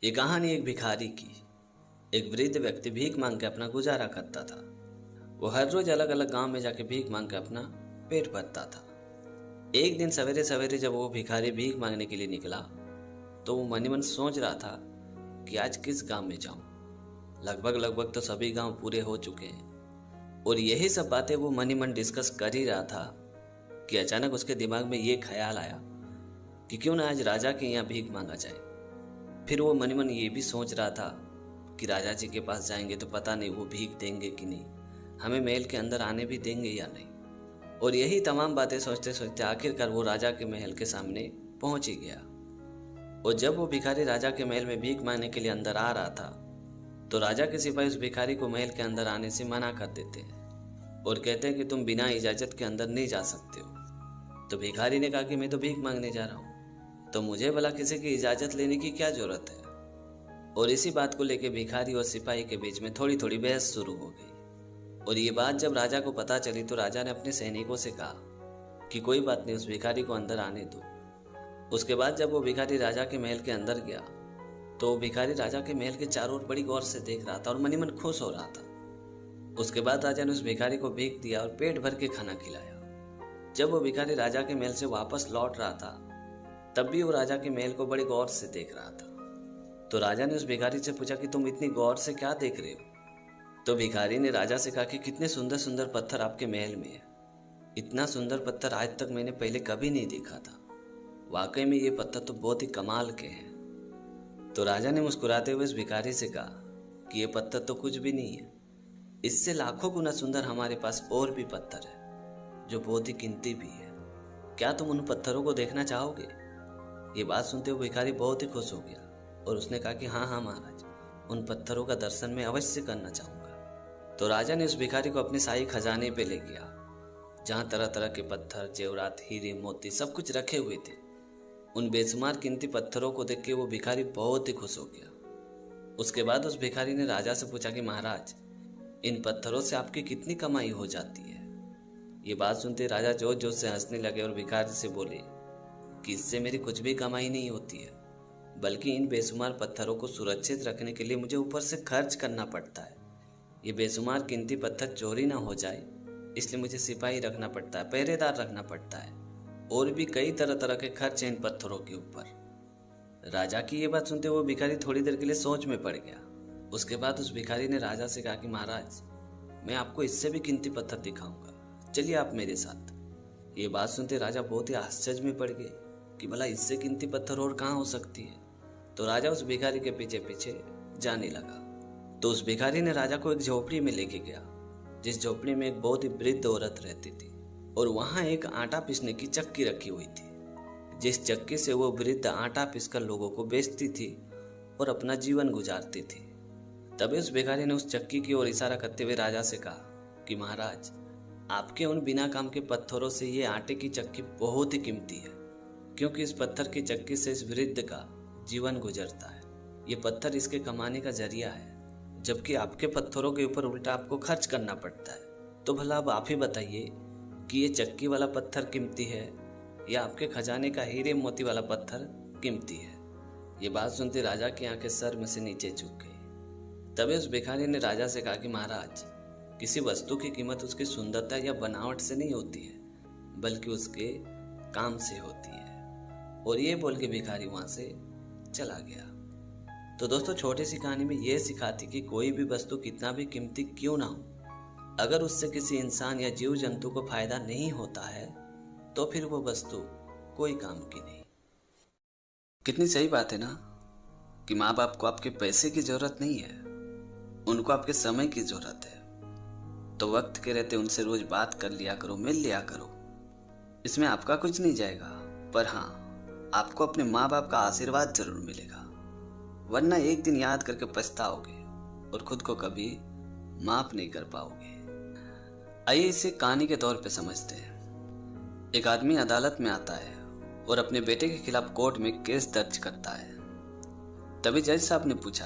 ये कहानी एक भिखारी की। एक वृद्ध व्यक्ति भीख मांग के अपना गुजारा करता था। वो हर रोज अलग अलग गांव में जाके भीख मांग के अपना पेट भरता था। एक दिन सवेरे सवेरे जब वो भिखारी भीख मांगने के लिए निकला तो वो मन ही मन सोच रहा था कि आज किस गांव में जाऊं। लगभग लगभग तो सभी गांव पूरे हो चुके हैं और यही सब बातें वो मन ही मन डिस्कस कर ही रहा था कि अचानक उसके दिमाग में ये ख्याल आया कि क्यों ना आज राजा के यहाँ भीख मांगा जाए। फिर वो मन ही मन ये भी सोच रहा था कि राजा जी के पास जाएंगे तो पता नहीं वो भीख देंगे कि नहीं, हमें महल के अंदर आने भी देंगे या नहीं। और यही तमाम बातें सोचते सोचते आखिरकार वो राजा के महल के सामने पहुंच ही गया। और जब वो भिखारी राजा के महल में भीख मांगने के लिए अंदर आ रहा था तो राजा के सिपाही उस भिखारी को महल के अंदर आने से मना कर देते हैं और कहते हैं कि तुम बिना इजाजत के अंदर नहीं जा सकते हो। तो भिखारी ने कहा कि मैं तो भीख मांगने जा रहा हूँ, तो मुझे भला किसी की इजाजत लेने की क्या जरूरत है। और इसी बात को लेकर भिखारी और सिपाही के बीच में थोड़ी थोड़ी बहस शुरू हो गई। और ये बात जब राजा को पता चली तो राजा ने अपने सैनिकों से कहा कि कोई बात नहीं, उस भिखारी को अंदर आने दो। उसके बाद जब वो भिखारी राजा के महल के अंदर गया तो वो भिखारी राजा के महल के चारों ओर बड़ी गौर से देख रहा था और मन ही मन खुश हो रहा था। उसके बाद राजा ने उस भिखारी को भीख दिया और पेट भर के खाना खिलाया। जब वो भिखारी राजा के महल से वापस लौट रहा था तब भी वो राजा के महल को बड़ी गौर से देख रहा था। तो राजा ने उस भिखारी से पूछा कि तुम इतनी गौर से क्या देख रहे हो। तो भिखारी ने राजा से कहा कि कितने सुंदर सुंदर पत्थर आपके महल में है। इतना सुंदर पत्थर आज तक मैंने पहले कभी नहीं देखा था। वाकई में ये पत्थर तो बहुत ही कमाल के हैं। तो राजा ने मुस्कुराते हुए उस भिखारी से कहा कि ये पत्थर तो कुछ भी नहीं है, इससे लाखों गुना सुंदर हमारे पास और भी पत्थर है जो बहुत ही कीमती भी है। क्या तुम उन पत्थरों को देखना चाहोगे। ये बात सुनते हुए भिखारी बहुत ही खुश हो गया और उसने कहा कि हाँ हाँ महाराज, उन पत्थरों का दर्शन मैं अवश्य करना चाहूँगा। तो राजा ने उस भिखारी को अपने शाही खजाने पे ले गया जहाँ तरह तरह के पत्थर, जेवरात, हीरे, मोती सब कुछ रखे हुए थे। उन बेशुमार कीमती पत्थरों को देख के वो भिखारी बहुत ही खुश हो गया। उसके बाद उस भिखारी ने राजा से पूछा कि महाराज, इन पत्थरों से आपकी कितनी कमाई हो जाती है। ये बात सुनते राजा जोर जोर से हंसने लगे और भिखारी से बोले कि इससे मेरी कुछ भी कमाई नहीं होती है, बल्कि इन बेशुमार पत्थरों को सुरक्षित रखने के लिए मुझे ऊपर से खर्च करना पड़ता है। ये बेशुमार कीमती पत्थर चोरी ना हो जाए इसलिए मुझे सिपाही रखना पड़ता है, पहरेदार रखना पड़ता है और भी कई तरह तरह के खर्च हैं इन पत्थरों के ऊपर। राजा की ये बात सुनते वो भिखारी थोड़ी देर के लिए सोच में पड़ गया। उसके बाद उस भिखारी ने राजा से कहा कि महाराज, मैं आपको इससे भी कीमती पत्थर दिखाऊंगा, चलिए आप मेरे साथ। ये बात सुनते राजा बहुत ही आश्चर्य में पड़ गए कि भला इससे कीमती पत्थर और कहाँ हो सकती है। तो राजा उस भिखारी के पीछे पीछे जाने लगा। तो उस भिखारी ने राजा को एक झोपड़ी में लेके गया जिस झोपड़ी में एक बहुत ही वृद्ध औरत रहती थी और वहां एक आटा पीसने की चक्की रखी हुई थी जिस चक्की से वो वृद्ध आटा पीसकर लोगों को बेचती थी और अपना जीवन गुजारती थी। तभी उस भिखारी ने उस चक्की की ओर इशारा करते हुए राजा से कहा कि महाराज, आपके उन बिना काम के पत्थरों से ये आटे की चक्की बहुत ही कीमती है, क्योंकि इस पत्थर की चक्की से इस वृद्ध का जीवन गुजरता है। ये पत्थर इसके कमाने का जरिया है, जबकि आपके पत्थरों के ऊपर उल्टा आपको खर्च करना पड़ता है। तो भला अब आप ही बताइए कि ये चक्की वाला पत्थर कीमती है या आपके खजाने का हीरे मोती वाला पत्थर कीमती है। ये बात सुनते राजा की आंखें सर में से नीचे झुक गई। तभी उस भिखारी ने राजा से कहा कि महाराज, किसी वस्तु की कीमत उसकी सुंदरता या बनावट से नहीं होती है, बल्कि उसके काम से होती है। और ये बोल के भिखारी वहां से चला गया। तो दोस्तों, छोटी सी कहानी में ये सिखाती कि कोई भी वस्तु कितना भी कीमती क्यों ना हो, अगर उससे किसी इंसान या जीव जंतु को फायदा नहीं होता है तो फिर वो वस्तु कोई काम की नहीं। कितनी सही बात है ना कि माँ बाप को आपके पैसे की जरूरत नहीं है, उनको आपके समय की जरूरत है। तो वक्त के रहते उनसे रोज बात कर लिया करो, मिल लिया करो। इसमें आपका कुछ नहीं जाएगा, पर हाँ, आपको अपने माँ बाप का आशीर्वाद जरूर मिलेगा, वरना एक दिन याद करके पछताओगे और खुद को कभी माफ नहीं कर पाओगे। आइए इसे कहानी के तौर पे समझते हैं। एक आदमी अदालत में आता है और अपने बेटे के खिलाफ कोर्ट में केस दर्ज करता है। तभी जज साहब ने पूछा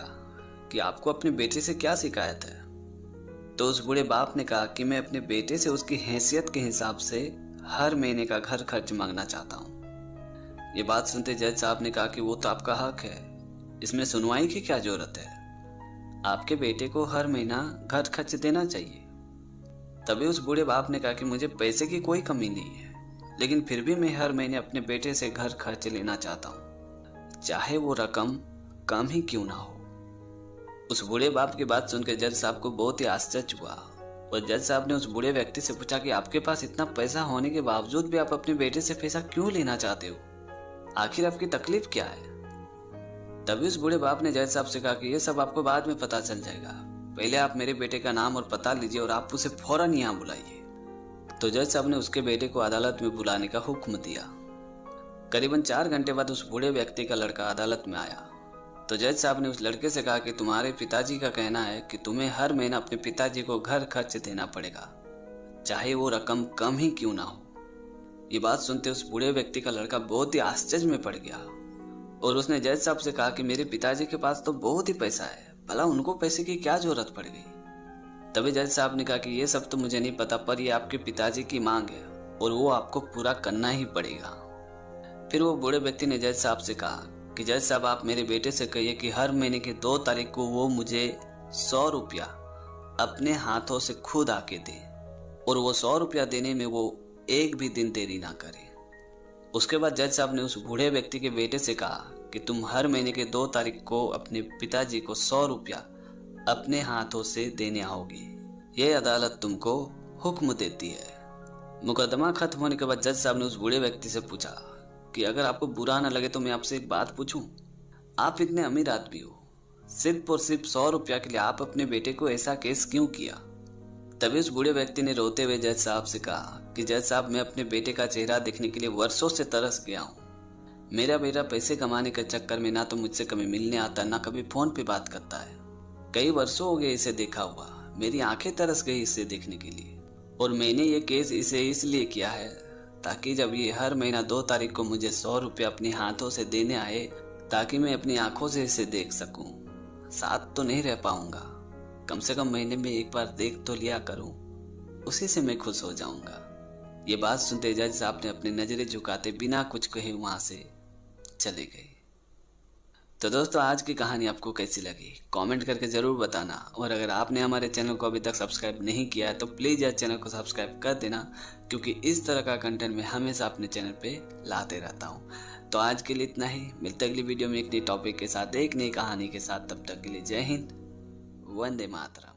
कि आपको अपने बेटे से क्या शिकायत है। तो उस बूढ़े बाप ने कहा कि मैं अपने बेटे से उसकी हैसियत के हिसाब से हर महीने का घर खर्च मांगना चाहता हूँ। ये बात सुनते जज साहब ने कहा कि वो तो आपका हक है, इसमें सुनवाई की क्या जरूरत है? आपके बेटे को हर महीना घर खर्च देना चाहिए। तभी उस बूढ़े बाप ने कहा कि मुझे पैसे की कोई कमी नहीं है, लेकिन फिर भी मैं हर महीने अपने बेटे से घर खर्च लेना चाहता हूँ, चाहे वो रकम कम ही क्यों ना हो। उस बूढ़े बाप की बात सुनकर जज साहब को बहुत ही आश्चर्य हुआ और जज साहब ने उस बूढ़े व्यक्ति से पूछा कि आपके पास इतना पैसा होने के बावजूद भी आप अपने बेटे से पैसा क्यों लेना चाहते हो? आखिर आपकी तकलीफ क्या है? तभी उस बूढ़े बाप ने जज साहब से कहा कि ये सब आपको बाद में पता चल जाएगा, पहले आप मेरे बेटे का नाम और पता लीजिए और आप उसे फौरन यहाँ बुलाइए। तो जज साहब ने उसके बेटे को अदालत में बुलाने का हुक्म दिया। करीबन 4 घंटे बाद उस बूढ़े व्यक्ति का लड़का अदालत में आया। तो जज साहब ने उस लड़के से कहा कि तुम्हारे पिताजी का कहना है कि तुम्हें हर महीना अपने पिताजी को घर खर्च देना पड़ेगा, चाहे वो रकम कम ही क्यों ना हो। ये बात सुनते उस बूढ़े व्यक्ति का लड़का बहुत ही आश्चर्य में पड़ गया और उसने जज साहब से कहा कि मेरे पिताजी के पास तो बहुत ही पैसा है, भला उनको पैसे की क्या जरूरत पड़ गई? तभी जज साहब ने कहा कि ये सब तो मुझे नहीं पता, पर ये आपके पिताजी की मांग है और वो आपको पूरा करना ही पड़ेगा। फिर वो बूढ़े व्यक्ति ने जज साहब से कहा कि जज साहब आप मेरे बेटे से कहिए कि हर महीने की 2 तारीख को वो मुझे 100 रुपया अपने हाथों से खुद आके दे और वो 100 रुपया देने में वो एक भी दिन देरी ना करे। उसके बाद जज साहब ने उस बूढ़े व्यक्ति के बेटे से कहा कि तुम हर महीने के 2 तारीख को अपने पिताजी को 100 रुपया अपने हाथों से देने आओगे। ये अदालत तुमको हुक्म देती है। मुकदमा खत्म होने के बाद जज साहब ने उस बूढ़े व्यक्ति से पूछा कि अगर आपको बुरा ना लगे तो मैं आपसे एक बात पूछूं? आप इतने अमीर आदमी हो, सिर्फ और सिर्फ 100 रुपया के लिए आप अपने बेटे को ऐसा केस क्यों किया? तभी उस बूढ़े व्यक्ति ने रोते हुए जज साहब से कहा कि जज साहब मैं अपने बेटे का चेहरा देखने के लिए वर्षों से तरस गया हूँ। मेरा बेटा पैसे कमाने के चक्कर में ना तो मुझसे कभी मिलने आता, ना कभी फोन पे बात करता है। कई वर्षों हो गए इसे देखा हुआ, मेरी आंखें तरस गई इसे देखने के लिए और मैंने ये केस इसे इसलिए किया है ताकि जब ये हर महीना 2 तारीख को मुझे 100 रुपये अपने हाथों से देने आए ताकि मैं अपनी आंखों से इसे देख सकूं। साथ तो नहीं रह पाऊंगा, कम से कम महीने में एक बार देख तो लिया करूं, उसी से मैं खुश हो जाऊंगा। ये बात सुनते जज साहब ने अपनी नजरें झुकाते बिना कुछ कहे वहां से चले गए। तो दोस्तों आज की कहानी आपको कैसी लगी कमेंट करके ज़रूर बताना और अगर आपने हमारे चैनल को अभी तक सब्सक्राइब नहीं किया है तो प्लीज़ यार चैनल को सब्सक्राइब कर देना, क्योंकि इस तरह का कंटेंट मैं हमेशा अपने चैनल पे लाते रहता हूँ। तो आज के लिए इतना ही, मिलते अगली वीडियो में एक नई टॉपिक के साथ, एक नई कहानी के साथ। तब तक के लिए जय हिंद, वंदे मातरम।